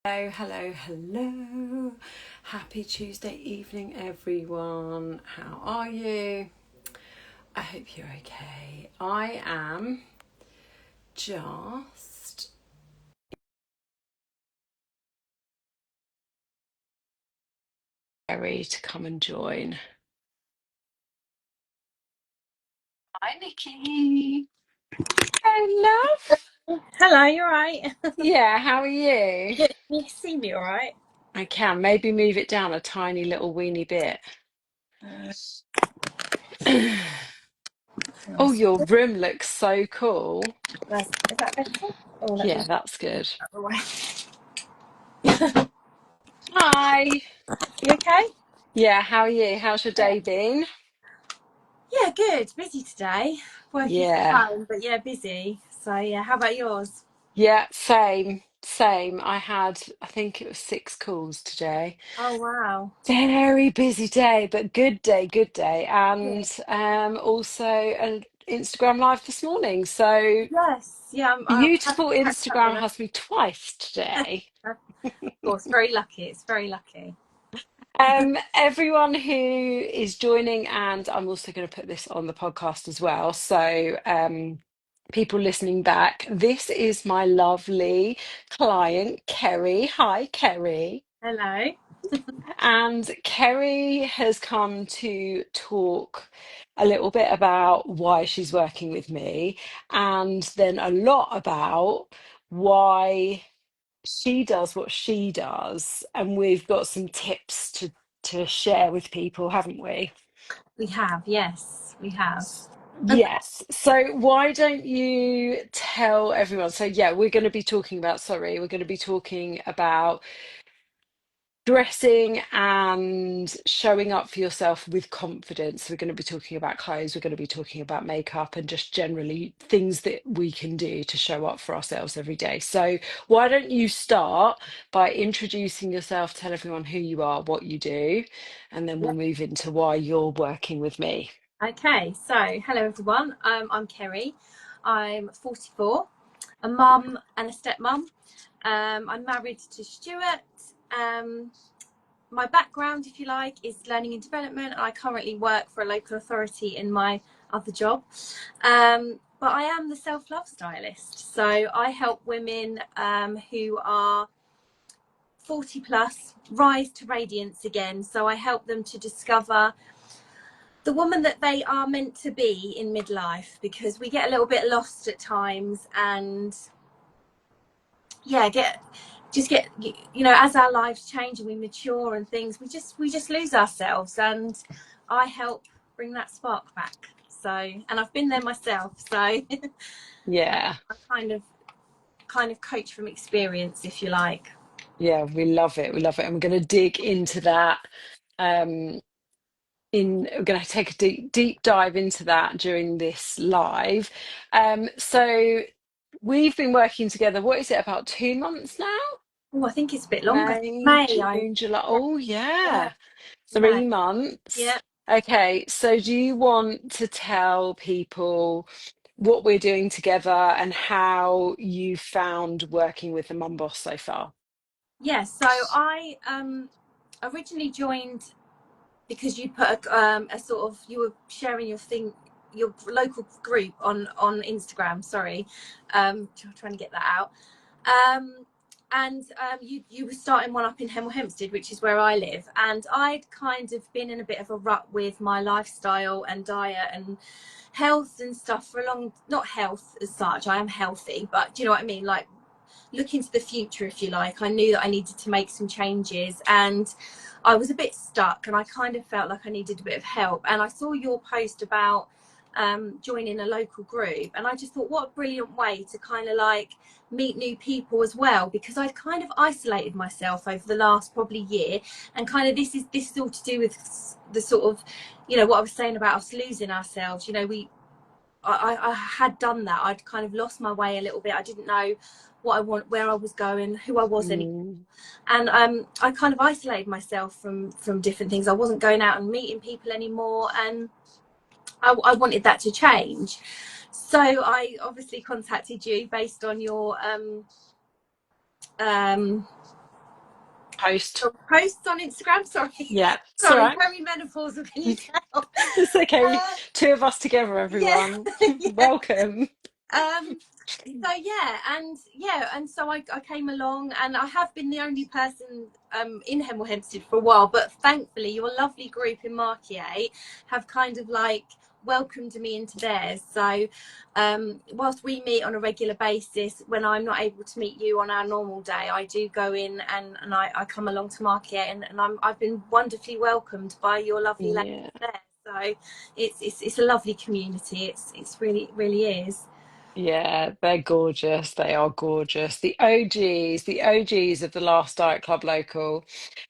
Hello, hello, hello. Happy Tuesday evening, everyone. How are you? I hope you're okay. I am just Kerry to come and join. Hi, Nikki. Hello, love. Hello, you alright? Yeah, how are you? Good. Can you see me alright? I can maybe move it down a tiny little weeny bit. Oh, your room looks so cool. Is that better? Oh, let me Yeah, just that's good. out the way. Hi. You okay? Yeah, how are you? How's your Yeah. day been? Yeah, good. Busy today. Working from Yeah. home, but yeah, busy. So yeah, how about yours? Yeah, same. I think it was 6 calls today. Oh wow. Very busy day, but good day, good day. Good. And also an Instagram live this morning. So Yes. Yeah, I've had beautiful to catch up Instagram with has me twice today. her. Of course, very lucky. It's very lucky. Everyone who is joining, and I'm also going to put this on the podcast as well. So, people listening back, this is my lovely client, Kerry. Hi, Kerry. Hello. And Kerry has come to talk a little bit about why she's working with me, and then a lot about why she does what she does, and we've got some tips to share with people, haven't we? We have, yes, we have. Yes. So why don't you tell everyone? So yeah, we're going to be talking about dressing and showing up for yourself with confidence. We're going to be talking about clothes, we're going to be talking about makeup, and just generally things that we can do to show up for ourselves every day. So, why don't you start by introducing yourself, tell everyone who you are, what you do, and then we'll Yep. move into why you're working with me. Okay, so hello everyone. I'm Kerry. I'm 44, a mum and a stepmom. I'm married to Stuart. Um, my background, if you like, is learning and development. I currently work for a local authority in my other job. But I am the self-love stylist. So I help women who are 40 plus rise to radiance again. So I help them to discover the woman that they are meant to be in midlife, because we get a little bit lost at times, and yeah, get as our lives change and we mature and things, we just lose ourselves, and I help bring that spark back. So, and I've been there myself, so I Yeah. kind of coach from experience, if you like. Yeah, we love it. We love it. And we're going to dig into that. Um, we're going to take a deep dive into that during this live. So we've been working together. What is it, about 2 months now? Oh, I think it's a bit longer. May, May I June, July. Yeah, Oh, yeah, yeah, May. 3 months. Yeah. Okay, so do you want to tell people what we're doing together and how you found working with the Mum Boss so far? Yeah, so I originally joined because you put a sort of, you were sharing your local group on Instagram. Sorry, trying to get that out. Um, and you were starting one up in Hemel Hempstead, which is where I live, and I'd kind of been in a bit of a rut with my lifestyle and diet and health and stuff for a long, not health as such, I am healthy, but do you know what I mean, like look into the future, if you like. I knew that I needed to make some changes, and I was a bit stuck, and I kind of felt like I needed a bit of help. And I saw your post about joining a local group, and I just thought, what a brilliant way to kind of like meet new people as well, because I'd kind of isolated myself over the last probably year, and kind of this is all to do with the sort of, what I was saying about us losing ourselves. I had done that. I'd kind of lost my way a little bit. I didn't know what I want, where I was going, who I was anymore. Mm, And I kind of isolated myself from different things. I wasn't going out and meeting people anymore, and I wanted that to change. So I obviously contacted you based on your post. Posts on Instagram. Sorry, Yeah, it's all sorry, right. very menopausal. Can you tell? It's okay. Uh, Two of us together, yeah, everyone. yeah. Welcome. So and so I came along, and I have been the only person in Hemel Hempstead for a while, but thankfully your lovely group in Marquier have kind of like welcomed me into theirs. So whilst we meet on a regular basis, when I'm not able to meet you on our normal day, I do go in and I come along to Marquier, and I've been wonderfully welcomed by your lovely ladies Yeah. there. So it's a lovely community. It's really is. Yeah, they're gorgeous. They are gorgeous. The OGs of the last Diet Club local.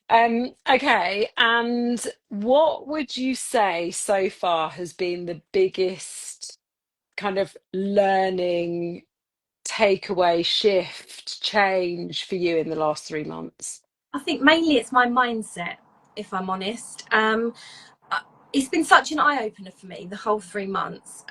Okay, and what would you say so far has been the biggest kind of learning, takeaway, shift, change for you in the last 3 months? I think mainly it's my mindset, if I'm honest. It's been such an eye opener for me the whole 3 months.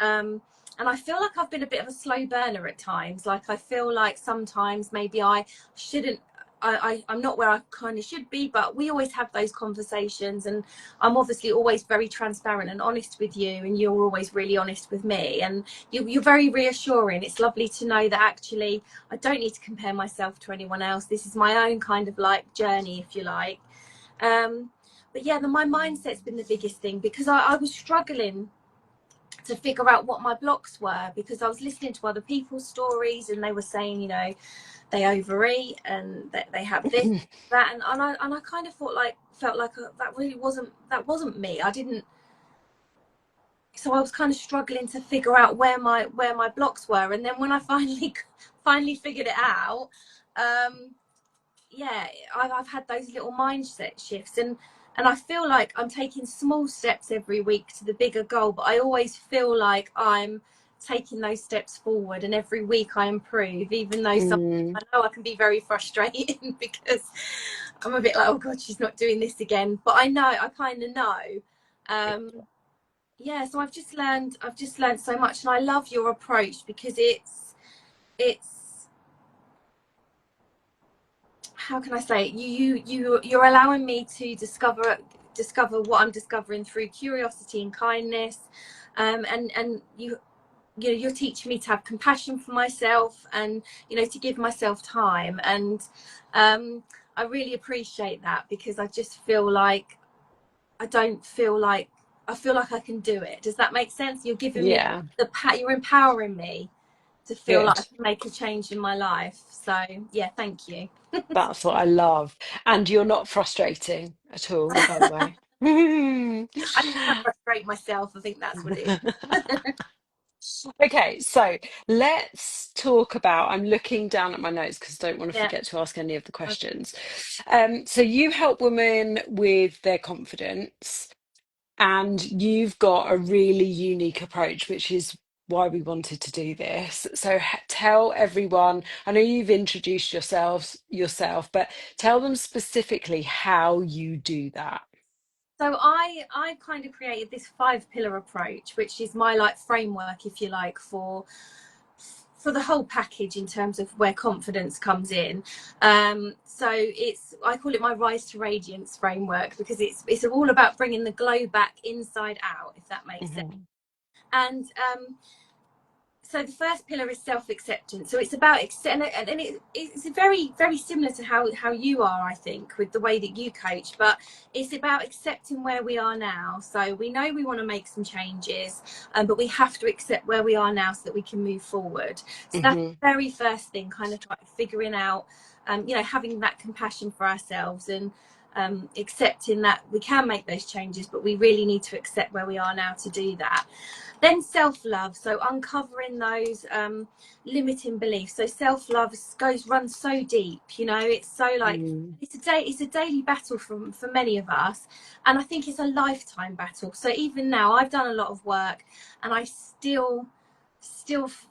And I feel like I've been a bit of a slow burner at times. Like I feel like sometimes maybe I shouldn't. I'm not where I kind of should be, but we always have those conversations, and I'm obviously always very transparent and honest with you, and you're always really honest with me, and you're very reassuring. It's lovely to know that actually I don't need to compare myself to anyone else. This is my own kind of like journey, if you like. Um, but yeah, my mindset's been the biggest thing, because I was struggling to figure out what my blocks were, because I was listening to other people's stories, and they were saying, you know, they overeat and they have this, that, and I kind of felt like that really wasn't me. I didn't. So I was kind of struggling to figure out where my blocks were, and then when I finally figured it out, um, yeah, I've had those little mindset shifts, and I feel like I'm taking small steps every week to the bigger goal, but I always feel like I'm taking those steps forward, and every week I improve, even though sometimes Mm, I know I can be very frustrating because I'm a bit like, oh god, she's not doing this again, but I kind of know. Yeah, so I've just learned so much, and I love your approach, because it's how can I say it? You're allowing me to discover what I'm discovering through curiosity and kindness, and you're teaching me to have compassion for myself, and to give myself time, and I really appreciate that, because I just feel like I don't feel like I feel like I can do it. Does that make sense? You're giving me yeah, you're empowering me to feel like I good. can make a change in my life. So yeah, thank you. That's what I love. And you're not frustrating at all, by the way. I think I frustrate myself. I think that's what it is. Okay, so let's talk about. I'm looking down at my notes because I don't want to Yeah. forget to ask any of the questions. So you help women with their confidence, and you've got a really unique approach, which is why we wanted to do this. So tell everyone, I know you've introduced yourself, but tell them specifically how you do that. So I kind of created this 5 pillar approach, which is my like framework, if you like, for the whole package in terms of where confidence comes in. So I call it my rise to radiance framework, because it's all about bringing the glow back inside out, if that makes sense. Mhm. And so the first pillar is self-acceptance. So it's about it's very similar to how you are, I think, with the way that you coach, but it's about accepting where we are now. So we know we want to make some changes, but we have to accept where we are now so that we can move forward. So that's Mhm. the very first thing, kind of like figuring out, having that compassion for ourselves, and accepting that we can make those changes, but we really need to accept where we are now to do that. Then self-love, so uncovering those limiting beliefs. So self-love runs so deep, it's so like Mm. it's a daily battle for many of us, and I think it's a lifetime battle. So even now I've done a lot of work, and I still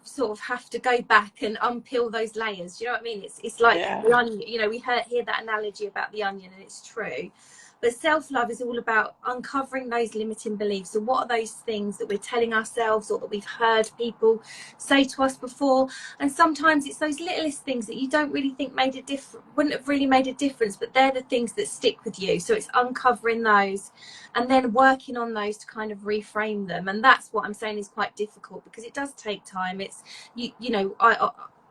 sort of have to go back and unpeel those layers. Do you know what I mean? It's like the Yeah. onion. We hear that analogy about the onion, and it's true. But self-love is all about uncovering those limiting beliefs. So what are those things that we're telling ourselves or that we've heard people say to us before? And sometimes it's those littlest things that you don't really think made a difference, wouldn't have really made a difference, but they're the things that stick with you. So it's uncovering those and then working on those to kind of reframe them. And that's what I'm saying is quite difficult, because it does take time. It's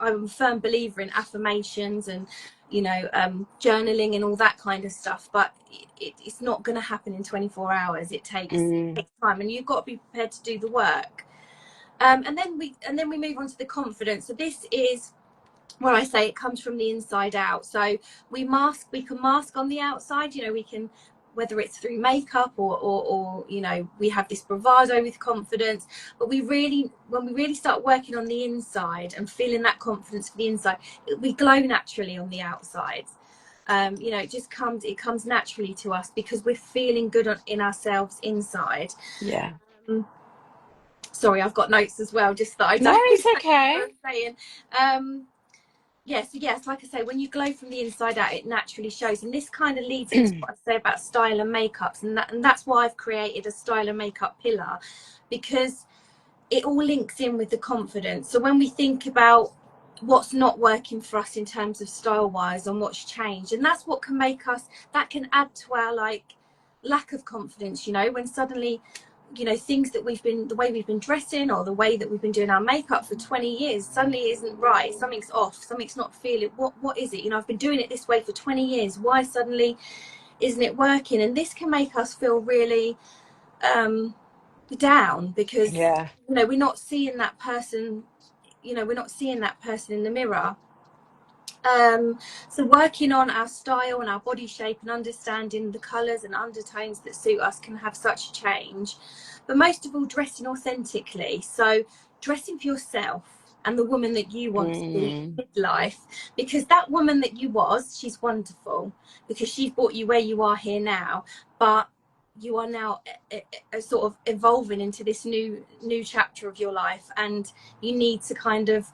I'm a firm believer in affirmations and journaling and all that kind of stuff, but it's not going to happen in 24 hours. It takes Mm, time, and you've got to be prepared to do the work. And then we move on to the confidence. So this is where I say it comes from the inside out. So we can mask on the outside. We can, whether it's through makeup or we have this bravado with confidence. But when we really start working on the inside and feeling that confidence for the inside, we glow naturally on the outside. It comes naturally to us because we're feeling good in ourselves inside. yeah. Sorry, I've got notes as well, just that I No, don't it's exactly what okay. I'm saying. Yes, like I say, when you glow from the inside out, it naturally shows. And this kind of leads into what I say about style and makeups, and that's why I've created a style and makeup pillar, because it all links in with the confidence. So when we think about what's not working for us in terms of style wise and what's changed, and that's what can make us, that can add to our lack of confidence, when suddenly things that the way we've been dressing or the way that we've been doing our makeup for 20 years suddenly isn't right. Something's off, something's not feeling, what is it? I've been doing it this way for 20 years, why suddenly isn't it working? And this can make us feel really down, because Yeah, we're not seeing that person, in the mirror. So working on our style and our body shape and understanding the colours and undertones that suit us can have such a change. But most of all, dressing authentically. So dressing for yourself and the woman that you want to be mm, in midlife, because that woman that you was, she's wonderful, because she's brought you where you are here now. But you are now sort of evolving into this new chapter of your life, and you need to kind of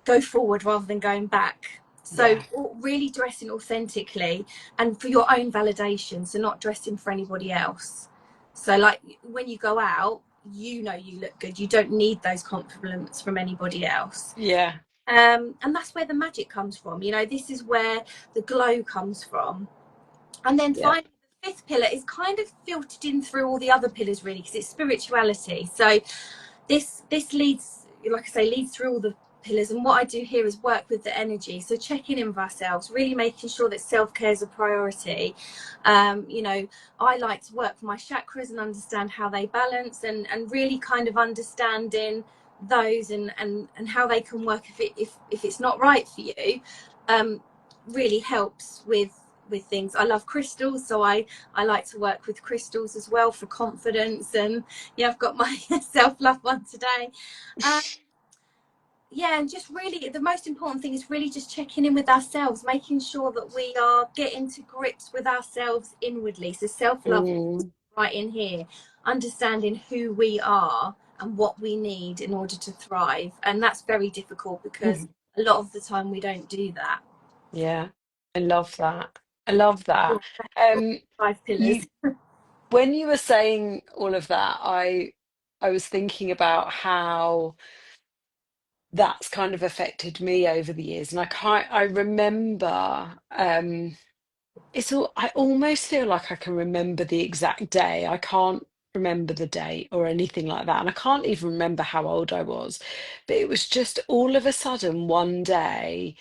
go forward rather than going back. So yeah, really dressing authentically and for your own validation, so not dressing for anybody else. So like when you go out, you look good, you don't need those compliments from anybody else. yeah, And that's where the magic comes from. This is where the glow comes from. And then yeah. finally, the fifth pillar is kind of filtered in through all the other pillars, really, because it's spirituality. So this leads, like I say, leads through all the pillars. And what I do here is work with the energy. So checking in with ourselves, really making sure that self-care is a priority. I like to work with my chakras and understand how they balance, and really kind of understanding those and how they can work if it's not right for you. Really helps with things. I love crystals, so I like to work with crystals as well for confidence. And yeah, I've got my self-love one today. um, yeah, and just really the most important thing is really just checking in with ourselves, making sure that we are getting to grips with ourselves inwardly. So self-love Mm, right in here, understanding who we are and what we need in order to thrive. And that's very difficult because a lot of the time we don't do that. yeah. I love that. I love that. Um, 5 pillars. you when you were saying all of that, I was thinking about how that's kind of affected me over the years. And I remember I almost feel like I can remember the exact day. I can't remember the date or anything like that. And I can't even remember how old I was. But it was just all of a sudden one day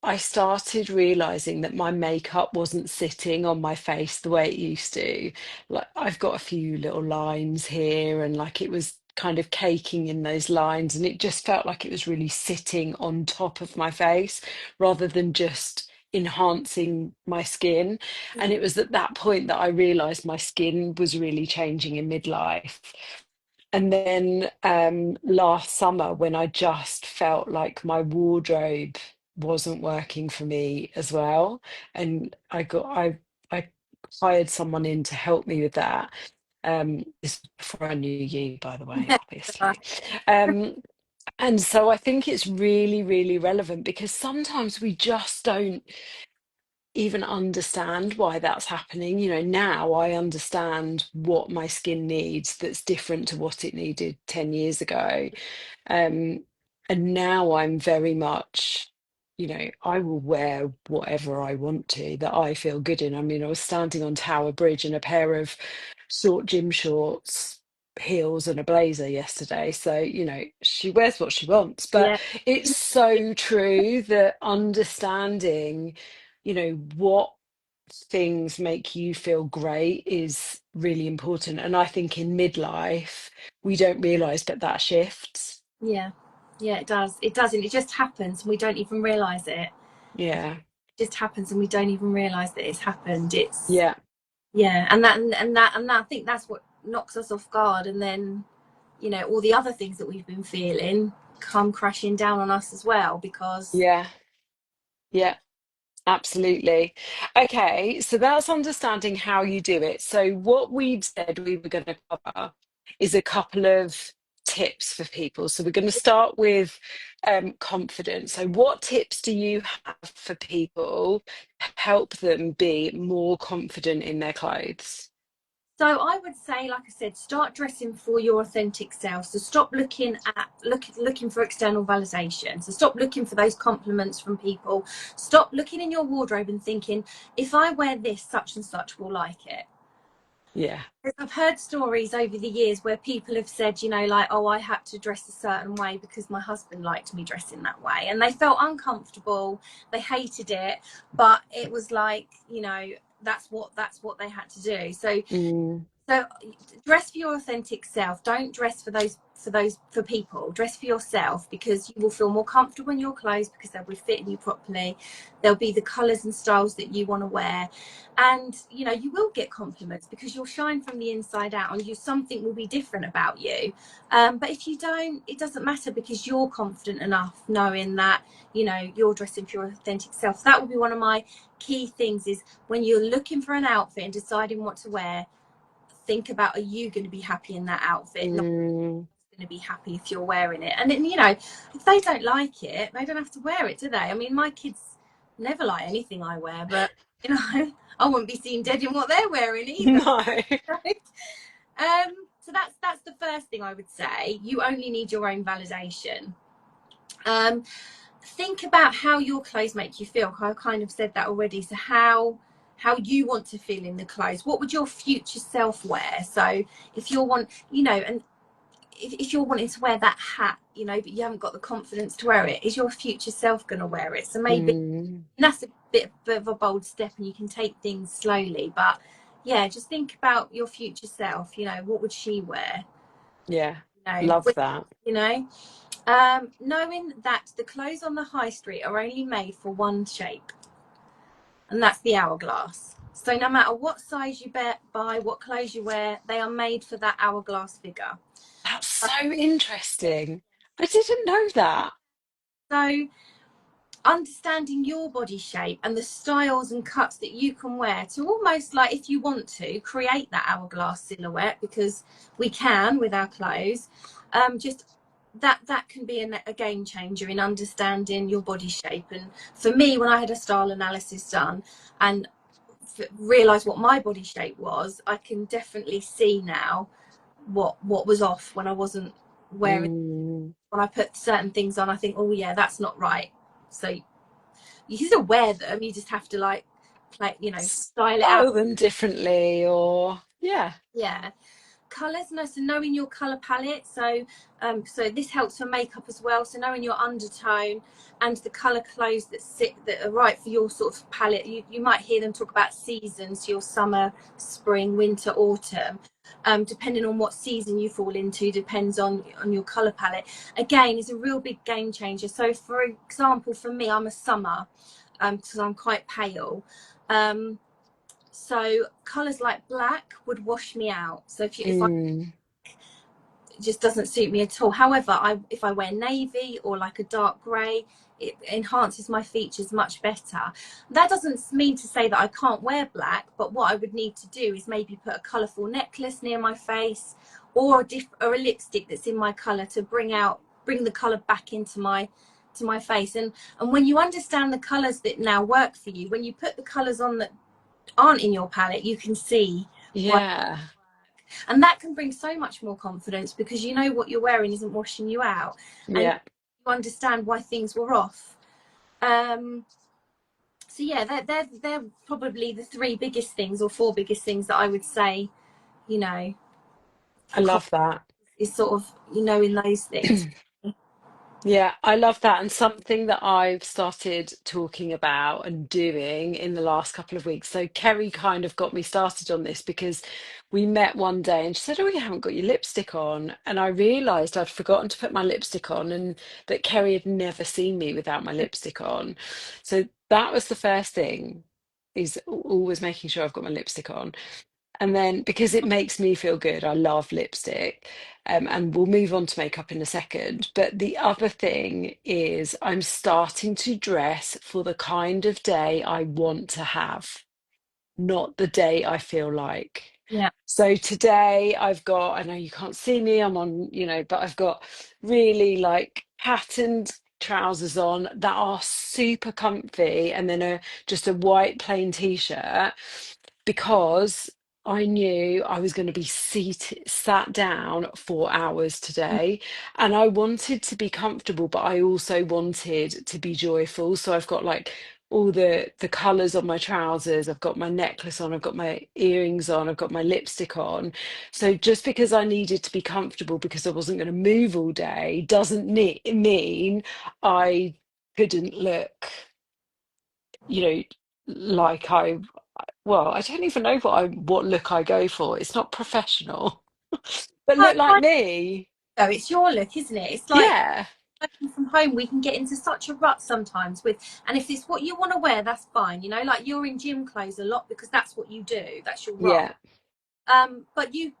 I started realizing that my makeup wasn't sitting on my face the way it used to. Like I've got a few little lines here, and like it was kind of caking in those lines, and it just felt like it was really sitting on top of my face rather than just enhancing my skin. And it was at that point that I realized my skin was really changing in midlife. And then last summer, when I just felt like my wardrobe wasn't working for me as well, and I hired someone in to help me with that. This was before I knew you, by the way, obviously. Um, and so I think it's really, really relevant because sometimes we just don't. even understand why that's happening. You know, now I understand what my skin needs that's different to what it needed 10 years ago. Um, and now I'm very much, you know, I will wear whatever I want to that I feel good in. I mean, I was standing on Tower Bridge in a pair of short gym shorts, heels, and a blazer yesterday. So, you know, she wears what she wants. But Yeah. it's so true that understanding, you know, what things make you feel great is really important. And I think in midlife, we don't realize that that shifts. Yeah. Yeah, it does. It does, and it just happens and we don't even realize it. Yeah. It just happens and we don't even realize that it's happened. It's Yeah. yeah, and that I think that's what knocks us off guard, and then you know all the other things that we've been feeling come crashing down on us as well because Yeah. Yeah. Absolutely. Okay, so that's understanding how you do it. So, what we'd said we were going to cover is a couple of tips for people. So, we're going to start with confidence. So, what tips do you have for people to help them be more confident in their clothes? so I would say, like I said, start dressing for your authentic self. So stop looking at looking for external validation. So stop looking for those compliments from people. Stop looking in your wardrobe and thinking, if I wear this, such and such will like it. Yeah. I've heard stories over the years where people have said, you know, like, oh, I had to dress a certain way because my husband liked me dressing that way. And they felt uncomfortable. They hated it. But it was like, you know, that's what they had to do. Mm, So dress for your authentic self. Don't dress for people. Dress for yourself because you will feel more comfortable in your clothes because they'll be fitting you properly. They'll be the colours and styles that you want to wear. And you know, you will get compliments because you'll shine from the inside out and something will be different about you. But if you don't, it doesn't matter because you're confident enough knowing that, you know, you're dressing for your authentic self. That will be one of my key things is when you're looking for an outfit and deciding what to wear, think about, are you going to be happy in that outfit, not mm. going to be happy if you're wearing it. And then, you know, if they don't like it, they don't have to wear it, do they? I mean, my kids never like anything I wear, but you know, I wouldn't be seen dead in what they're wearing either. No. So that's the first thing I would say. You only need your own validation. um think about how your clothes make you feel. I kind of said that already. So how you want to feel in the clothes. What would your future self wear? So if you're you know, and if you're wanting to wear that hat, you know, but you haven't got the confidence to wear it, is your future self going to wear it? So maybe Mm, that's a bit of a bold step, and you can take things slowly. But yeah, just think about your future self. You know, what would she wear? yeah. You know, Love that. you know. Knowing that the clothes on the high street are only made for one shape, and that's the hourglass. So no matter what size you buy, what clothes you wear, they are made for that hourglass figure. That's so interesting. I didn't know that. So understanding your body shape and the styles and cuts that you can wear to almost, like, if you want to create that hourglass silhouette, because we can with our clothes, just that can be a game changer in understanding your body shape. And for me, when I had a style analysis done and realized what my body shape was, I can definitely see now what was off when I wasn't wearing. Mm. When I put certain things on, I think, oh yeah, that's not right. So you can still wear them, you just have to like play, you know, style it out. Style them differently, or yeah. Yeah. Colors, no, so knowing your color palette. So this helps for makeup as well. So knowing your undertone and the color clothes that are right for your sort of palette. You might hear them talk about seasons, your summer, spring, winter, autumn. Depending on what season you fall into, depends on your color palette. Again, is a real big game changer. So for example, for me, I'm a summer, because I'm quite pale. So colors like black would wash me out. So if I, Mm, it just doesn't suit me at all. However, if I wear navy or like a dark grey, it enhances my features much better. That doesn't mean to say that I can't wear black, but what I would need to do is maybe put a colourful necklace near my face, or or a lipstick that's in my colour to bring the colour back into my to my face. And when you understand the colors that now work for you, when you put the colors on that aren't in your palette, you can see why. Yeah. And that can bring so much more confidence because you know what you're wearing isn't washing you out, and Yeah. you understand why things were off. um so yeah, they're probably the three biggest things or four biggest things that I would say, you know, I for love confidence, that. is sort of, you know, in those things. Yeah, I love that. And something that I've started talking about and doing in the last couple of weeks. So, Kerry kind of got me started on this because we met one day and she said, "Oh, you haven't got your lipstick on." And I realized I'd forgotten to put my lipstick on and that Kerry had never seen me without my lipstick on. So, that was the first thing, is always making sure I've got my lipstick on. And then because it makes me feel good, I love lipstick. And we'll move on to makeup in a second. But the other thing is, I'm starting to dress for the kind of day I want to have, not the day I feel like. Yeah. So today I've got, I know you can't see me, I'm on, but I've got really like patterned trousers on that are super comfy, and then just a white plain t-shirt, because I knew I was going to be sat down for hours today, and I wanted to be comfortable, but I also wanted to be joyful. So I've got like all the colours on my trousers, I've got my necklace on, I've got my earrings on, I've got my lipstick on. So just because I needed to be comfortable because I wasn't going to move all day doesn't mean I couldn't look, you know, like I don't even know what look I go for. It's not professional, but Oh, look like me. it's your look, isn't it? It's like Yeah, working from home, we can get into such a rut sometimes with, and if it's what you want to wear, that's fine, you know, like you're in gym clothes a lot because that's what you do, that's your role. yeah, But you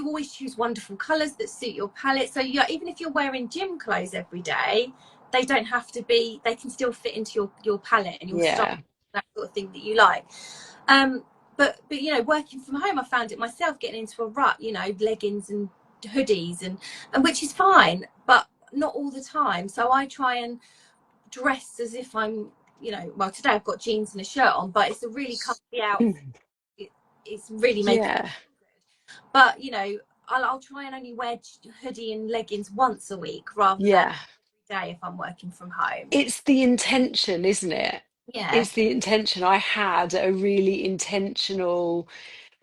always choose wonderful colors that suit your palette, so even if you're wearing gym clothes every day, they don't have to be, they can still fit into your palette and your style, yeah, that sort of thing that you like. um but you know, working from home, I found it myself getting into a rut, you know, leggings and hoodies, and which is fine, but not all the time. So I try and dress as if I'm, you know, well, today I've got jeans and a shirt on, but it's a really comfy outfit. it, it's really making, yeah, but you know, I'll try and only wear hoodie and leggings once a week rather than yeah. every day if I'm working from home. It's the intention, isn't it? Yeah. It's the intention. I had a really intentional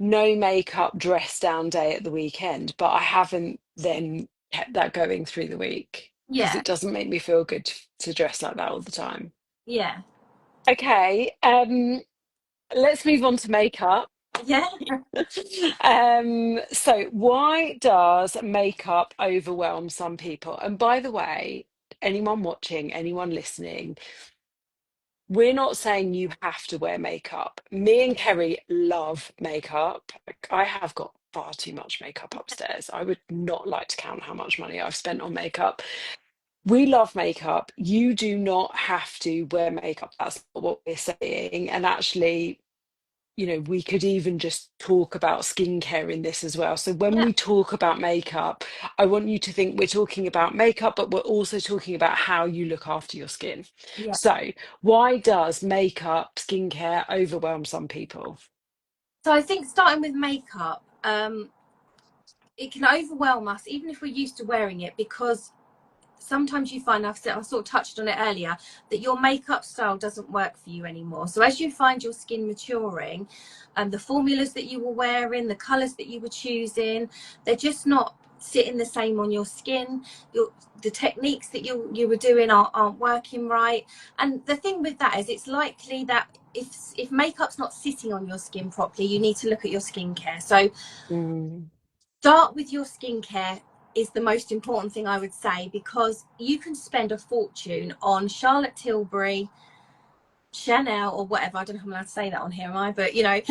no makeup dress down day at the weekend, but I haven't then kept that going through the week because Yeah. it doesn't make me feel good to dress like that all the time. Yeah. Okay, let's move on to makeup. Yeah. So why does makeup overwhelm some people? And by the way, anyone watching, anyone listening, we're not saying you have to wear makeup. Me and Kerry love makeup. Like, I have got far too much makeup upstairs. I would not like to count how much money I've spent on makeup. We love makeup. You do not have to wear makeup. That's not what we're saying. And actually, we could even just talk about skincare in this as well. So when Yeah. we talk about makeup, I want you to think we're talking about makeup, but we're also talking about how you look after your skin. Yeah. So why does makeup, skincare overwhelm some people? So I think starting with makeup, it can overwhelm us even if we're used to wearing it, because sometimes you find, I sort of touched on it earlier, that your makeup style doesn't work for you anymore. So as you find your skin maturing, and the formulas that you were wearing, the colors that you were choosing, they're just not sitting the same on your skin. The techniques that you were doing aren't working right. And the thing with that is, it's likely that if makeup's not sitting on your skin properly, you need to look at your skincare. So Mm. start with your skincare is the most important thing, I would say, because you can spend a fortune on Charlotte Tilbury, Chanel, or whatever. I don't know if I'm allowed to say that on here, am I? But you know,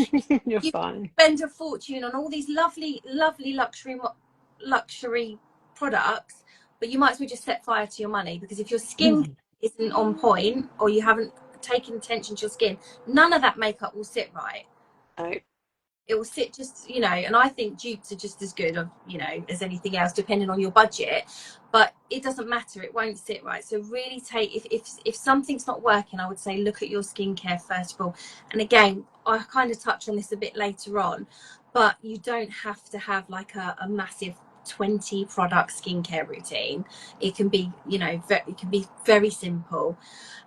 You're you fine. spend a fortune on all these lovely, lovely luxury products, but you might as well just set fire to your money, because if your skin isn't on point, or you haven't taken attention to your skin, none of that makeup will sit right. No. it will sit just, you know, and I think dupes are just as good, you know, as anything else, depending on your budget. But it doesn't matter; it won't sit right. So really take, if something's not working, I would say look at your skincare first of all. And again, I kind of touch on this a bit later on, but you don't have to have like a massive 20 product skincare routine. It can be, you know, it can be very simple.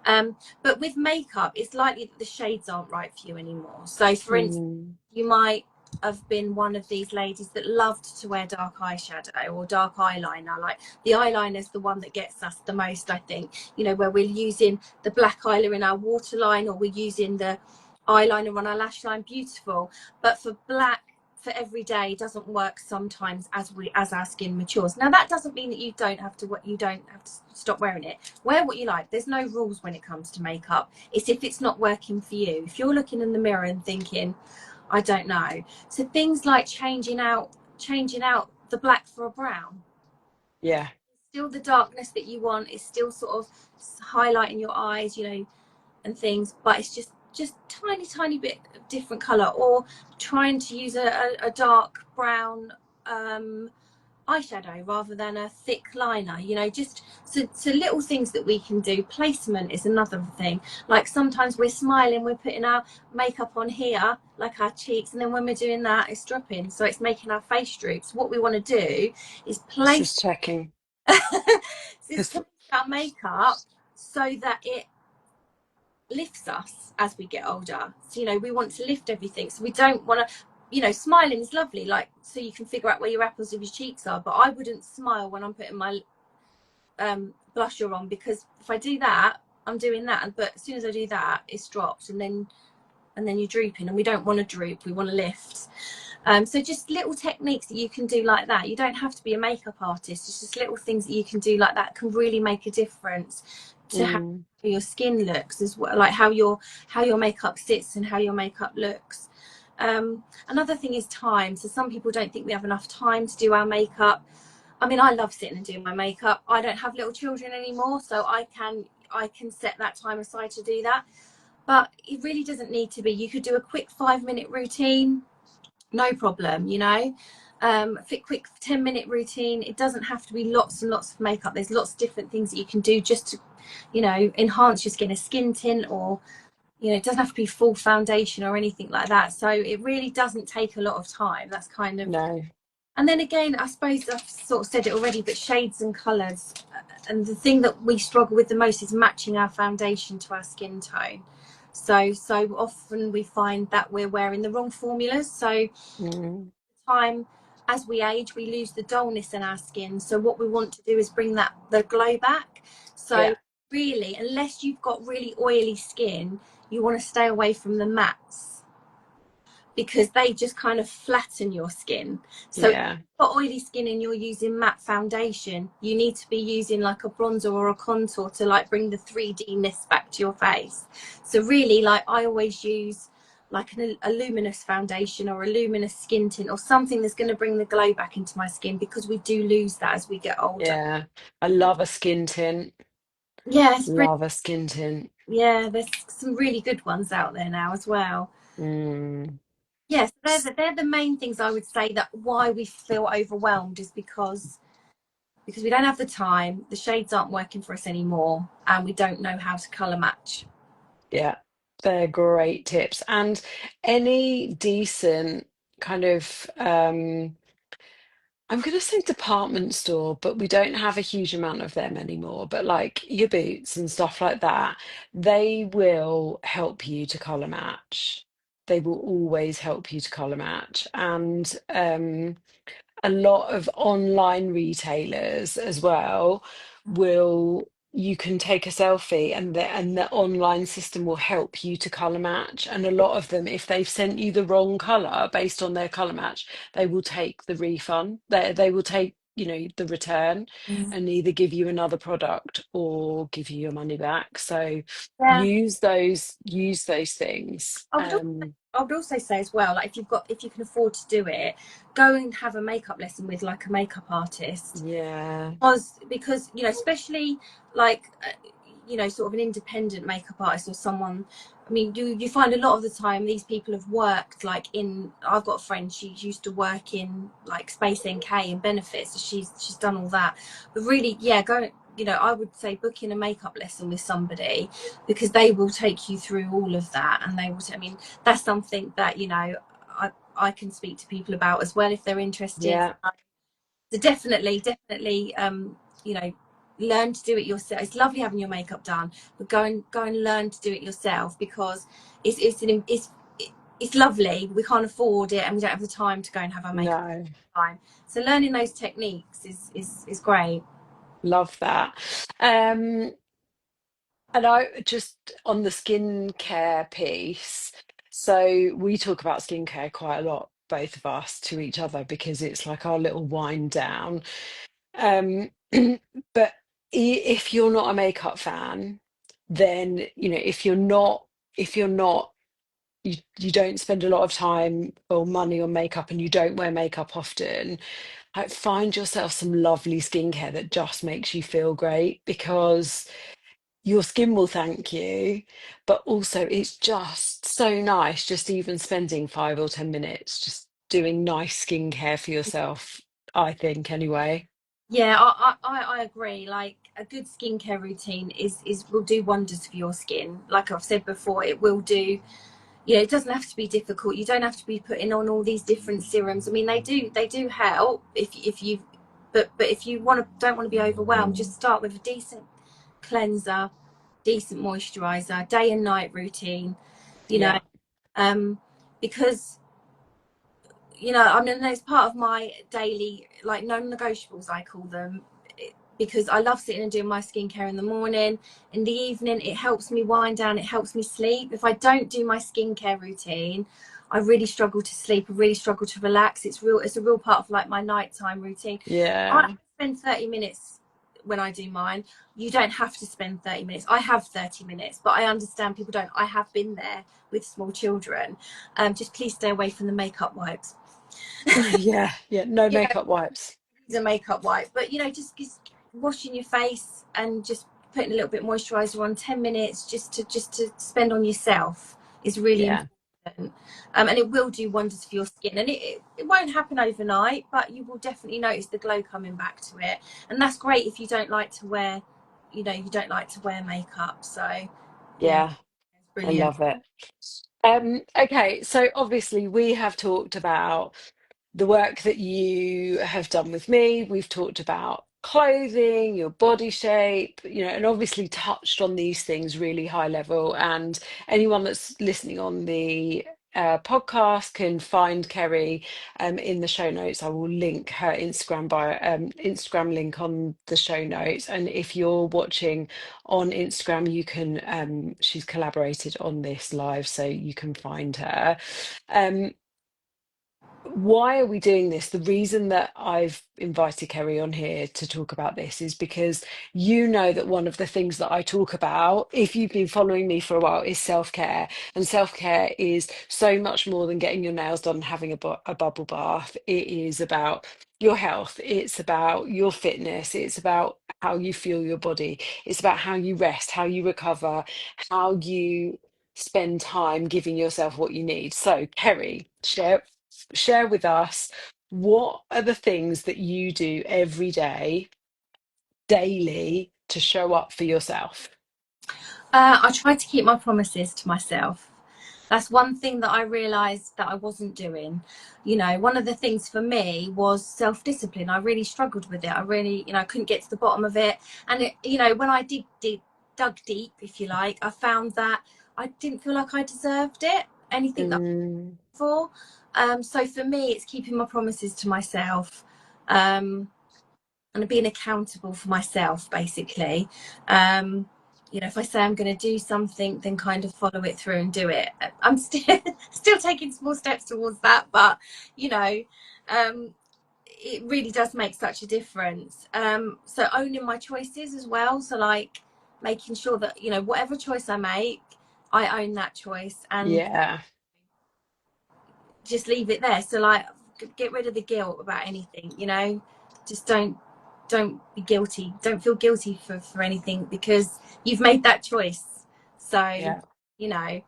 But with makeup, it's likely that the shades aren't right for you anymore. So for instance, Mm. you might have been one of these ladies that loved to wear dark eyeshadow or dark eyeliner. Like the eyeliner is the one that gets us the most, I think, you know, where we're using the black eyeliner in our waterline, or we're using the eyeliner on our lash line. Beautiful. But for black, for every day, doesn't work sometimes as our skin matures. Now that doesn't mean that you don't have to stop wearing it. Wear what you like. There's no rules when it comes to makeup. It's if it's not working for you. If you're looking in the mirror and thinking, I don't know. So things like changing out the black for a brown. Yeah. Still the darkness that you want. It's still sort of highlighting your eyes, you know, and things, but it's just tiny bit of different color. Or trying to use a dark brown eyeshadow rather than a thick liner, you know, just so little things that we can do. Placement is another thing. Like sometimes we're smiling, we're putting our makeup on here, like our cheeks, and then when we're doing that, it's dropping, so it's making our face droop. So what we want to do is It's place just checking. is 'Cause- place our makeup so that it lifts us as we get older. So, you know, we want to lift everything. So we don't want to, you know, smiling is lovely, like, so you can figure out where your apples of your cheeks are. But I wouldn't smile when I'm putting my blusher on, because if I do that, I'm doing that. But as soon as I do that, it's dropped, and then you're drooping, and we don't want to droop. We want to lift. So just little techniques that you can do like that. You don't have to be a makeup artist. It's just little things that you can do like that can really make a difference to how mm. your skin looks as well, like how your makeup sits and how your makeup looks. Another thing is time. So some people don't think we have enough time to do our makeup. I mean, I love sitting and doing my makeup. I don't have little children anymore, so I can set that time aside to do that. But it really doesn't need to be. You could do a quick 5-minute routine, no problem, you know. Quick 10-minute routine. It doesn't have to be lots and lots of makeup. There's lots of different things that you can do just to, you know, enhance your skin, a skin tint, or, you know, it doesn't have to be full foundation or anything like that. So it really doesn't take a lot of time. That's kind of. No. And then again, I suppose I've sort of said it already, but shades and colours. And the thing that we struggle with the most is matching our foundation to our skin tone. So often we find that we're wearing the wrong formulas. So Mm. time, as we age, we lose the dullness in our skin. So what we want to do is bring the glow back. So Yeah. really, unless you've got really oily skin, you want to stay away from the mattes, because they just kind of flatten your skin. So if Yeah. you've got oily skin and you're using matte foundation, you need to be using like a bronzer or a contour to like bring the 3D-ness back to your face. So really, like, I always use like a luminous foundation or a luminous skin tint or something that's going to bring the glow back into my skin, because we do lose that as we get older. Yeah. I love a skin tint. Yeah, it's pretty. Love a skin tint. Yeah, there's some really good ones out there now as well. Mm. Yes, they're the main things I would say, that why we feel overwhelmed is because we don't have the time, the shades aren't working for us anymore, and we don't know how to colour match. Yeah. They're great tips. And any decent kind of I'm going to say department store, but we don't have a huge amount of them anymore. But like your Boots and stuff like that, they will help you to color match. They will always help you to color match. And a lot of online retailers as well will you can take a selfie and the online system will help you to color match, and a lot of them, if they've sent you the wrong color based on their color match, they will take the refund, they will take, you know, the return, Mm. and either give you another product or give you your money back. So Yeah, use those things. I would also say as well, like, if you can afford to do it, go and have a makeup lesson with like a makeup artist. Yeah. Because you know, especially like, you know, sort of an independent makeup artist or someone I mean, you find a lot of the time these people have worked like in. I've got a friend. She used to work in like Space NK and benefits. So she's done all that. But really, yeah, go. You know, I would say book in a makeup lesson with somebody because they will take you through all of that, and they will. I mean, that's something that I can speak to people about as well if they're interested. Yeah, So definitely, you know, learn to do it yourself. It's lovely having your makeup done, but go and learn to do it yourself because it's lovely. We can't afford it, and we don't have the time to go and have our makeup no, time. So learning those techniques is great. love that. Um, and I just on the skincare piece, so we talk about skincare quite a lot, both of us to each other, because it's like our little wind down. Um, but if you're not a makeup fan, then if you're not you don't spend a lot of time or money on makeup and you don't wear makeup often, like find yourself some lovely skincare that just makes you feel great because your skin will thank you, but also it's just so nice just even spending 5 or 10 minutes just doing nice skincare for yourself, I think anyway. Yeah, I agree. Like a good skincare routine is will do wonders for your skin. Like I've said before, it will do. You know, it doesn't have to be difficult. You don't have to be putting on all these different serums. I mean, they do help if you, but if you don't want to be overwhelmed, just start with a decent cleanser, decent moisturizer, day and night routine. You know, Yeah, because I mean, it's part of my daily, like, non-negotiables, I call them, because I love sitting and doing my skincare in the morning. In the evening, it helps me wind down, it helps me sleep. If I don't do my skincare routine, I really struggle to sleep. I really struggle to relax. It's a real part of like my nighttime routine. I yeah, spend 30 minutes when I do mine. You don't have to spend 30 minutes. I have 30 minutes, but I understand people don't. I have been there with small children. Just please stay away from the makeup wipes. yeah, yeah, no You know, makeup wipes. use a makeup wipe, but just washing your face and just putting a little bit of moisturizer on 10 minutes just to spend on yourself is really Yeah, important. And it will do wonders for your skin, and it won't happen overnight, but you will definitely notice the glow coming back to it. And that's great if you don't like to wear makeup. So yeah, yeah, it's I brilliant. love it. Okay, so obviously we have talked about the work that you have done with me. We've talked about clothing, your body shape, and obviously touched on these things really high level. And anyone that's listening on the podcast can find Kerry in the show notes. I will link her Instagram link on the show notes. And if you're watching on Instagram, you can she's collaborated on this live, so you can find her. Um, why are we doing this? The reason that I've invited Kerry on here to talk about this is because you know that one of the things that I talk about, if you've been following me for a while, is self-care. And self-care is so much more than getting your nails done and having a bubble bath. It is about your health, it's about your fitness, it's about how you feel your body, it's about how you rest, how you recover, how you spend time giving yourself what you need. So, Kerry, share with us, what are the things that you do every day, daily, to show up for yourself? I try to keep my promises to myself. That's one thing that I realized that I wasn't doing. One of the things for me was self-discipline. I really struggled with it. I really, couldn't get to the bottom of it. And when I dug deep, if you like, I found that I didn't feel like I deserved it, anything that Mm, I for. So for me, it's keeping my promises to myself. Um, and being accountable for myself, basically. If I say I'm going to do something, then kind of follow it through and do it. I'm still taking small steps towards that, but you know um, it really does make such a difference. So owning my choices as well, so like making sure that whatever choice I make, I own that choice and yeah, just leave it there. So like, get rid of the guilt about anything. Just don't be guilty. Don't feel guilty for anything because you've made that choice. So yeah, you know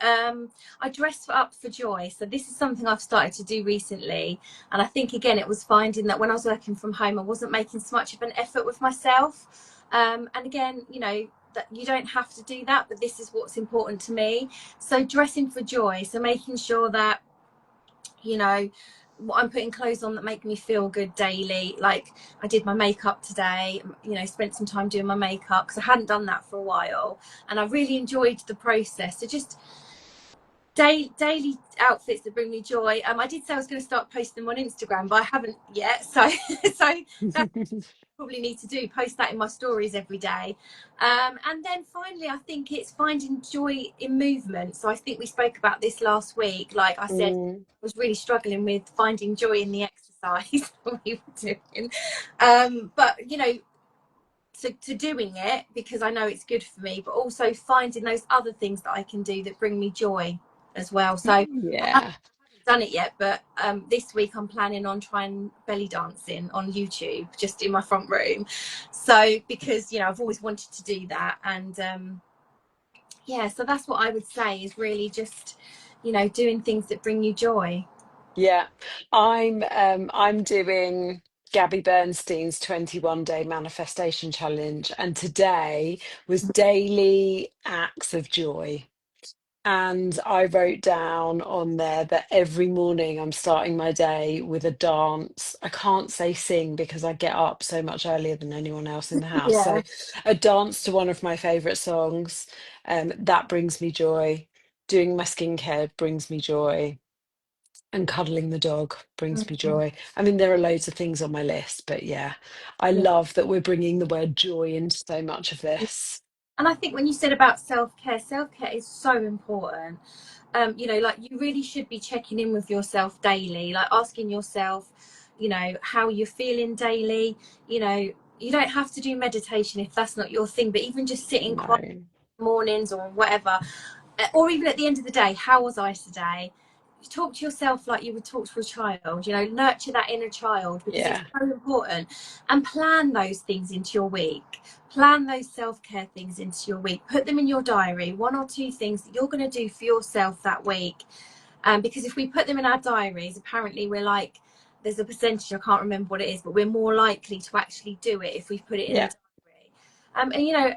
I dress up for joy. So this is something I've started to do recently. And I think, again, it was finding that when I was working from home, I wasn't making so much of an effort with myself. And again, you know, that you don't have to do that, but this is what's important to me. So dressing for joy. So making sure that, you know, I'm putting clothes on that make me feel good daily. Like I did my makeup today, you know, spent some time doing my makeup because I hadn't done that for a while, and I really enjoyed the process. So just daily outfits that bring me joy. I did say I was going to start posting them on Instagram, but I haven't yet. So so that's probably need to do, post that in my stories every day. And then finally, I think it's finding joy in movement. So I think we spoke about this last week. Like I said, Mm, I was really struggling with finding joy in the exercise we were doing. But you know, to doing it because I know it's good for me, but also finding those other things that I can do that bring me joy as well. So I haven't yeah. done it yet, but this week I'm planning on trying belly dancing on YouTube, just in my front room. So because, you know, I've always wanted to do that, and yeah, so that's what I would say is really just, you know, doing things that bring you joy. Yeah, I'm doing Gabby Bernstein's 21 day manifestation challenge, and today was daily acts of joy. And I wrote down on there that every morning I'm starting my day with a dance. I can't say sing because I get up so much earlier than anyone else in the house. Yeah. So a dance to one of my favorite songs, that brings me joy. Doing my skincare brings me joy, and cuddling the dog brings me Mhm. joy. I mean, there are loads of things on my list, but yeah, I Yeah. love that we're bringing the word joy into so much of this. And I think when you said about self care is so important. You know, like you really should be checking in with yourself daily, like asking yourself, you know, how you're feeling daily. You know, you don't have to do meditation if that's not your thing, but even just sitting quiet No. mornings or whatever, or even at the end of the day, how was I today? Talk to yourself like you would talk to a child, you know, nurture that inner child because it's Yeah. so important, and plan those things into your week. Plan those self-care things into your week, put them in your diary, one or two things that you're going to do for yourself that week. Because if we put them in our diaries, apparently we're like, there's a percentage, I can't remember what it is, but we're more likely to actually do it if we put it in the Yeah. diary. And you know,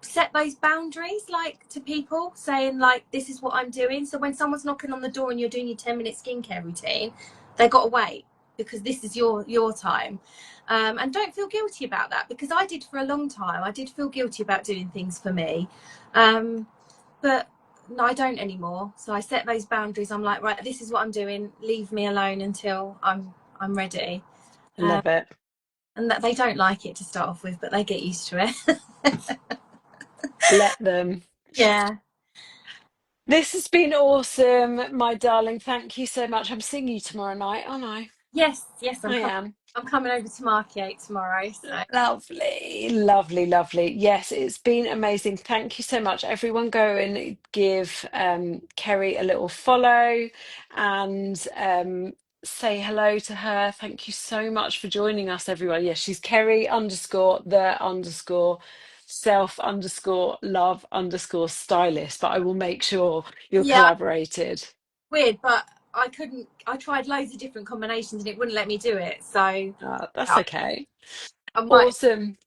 set those boundaries, like to people, saying like, this is what I'm doing. So when someone's knocking on the door and you're doing your 10-minute skincare routine, they got to wait because this is your time. And don't feel guilty about that, because I did for a long time. I did feel guilty about doing things for me. But no, I don't anymore. So I set those boundaries. I'm like, right, this is what I'm doing. Leave me alone until I'm ready. I Um, love it. and that they don't like it to start off with, but they get used to it. Let them. Yeah. This has been awesome, my darling. Thank you so much. I'm seeing you tomorrow night, aren't I? Yes. Yes. I am. I'm coming over to Markyate tomorrow. So Lovely, lovely, lovely. Yes, it's been amazing. Thank you so much. Everyone go and give Kerry a little follow and say hello to her. Thank you so much for joining us, everyone. Yes, she's Kerry underscore the underscore self underscore love underscore stylist, but I will make sure you're yeah, collaborated. weird, but I couldn't. I tried loads of different combinations and it wouldn't let me do it. So That's yeah, okay. I might. Awesome.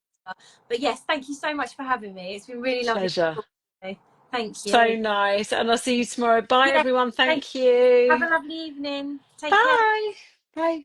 But yes, thank you so much for having me. It's been really lovely to Pleasure. talk to you. Thank So you. nice. And I'll see you tomorrow. Bye, Yeah. everyone. Thank Thank you. Have you. a lovely evening. Take care. Bye. Bye.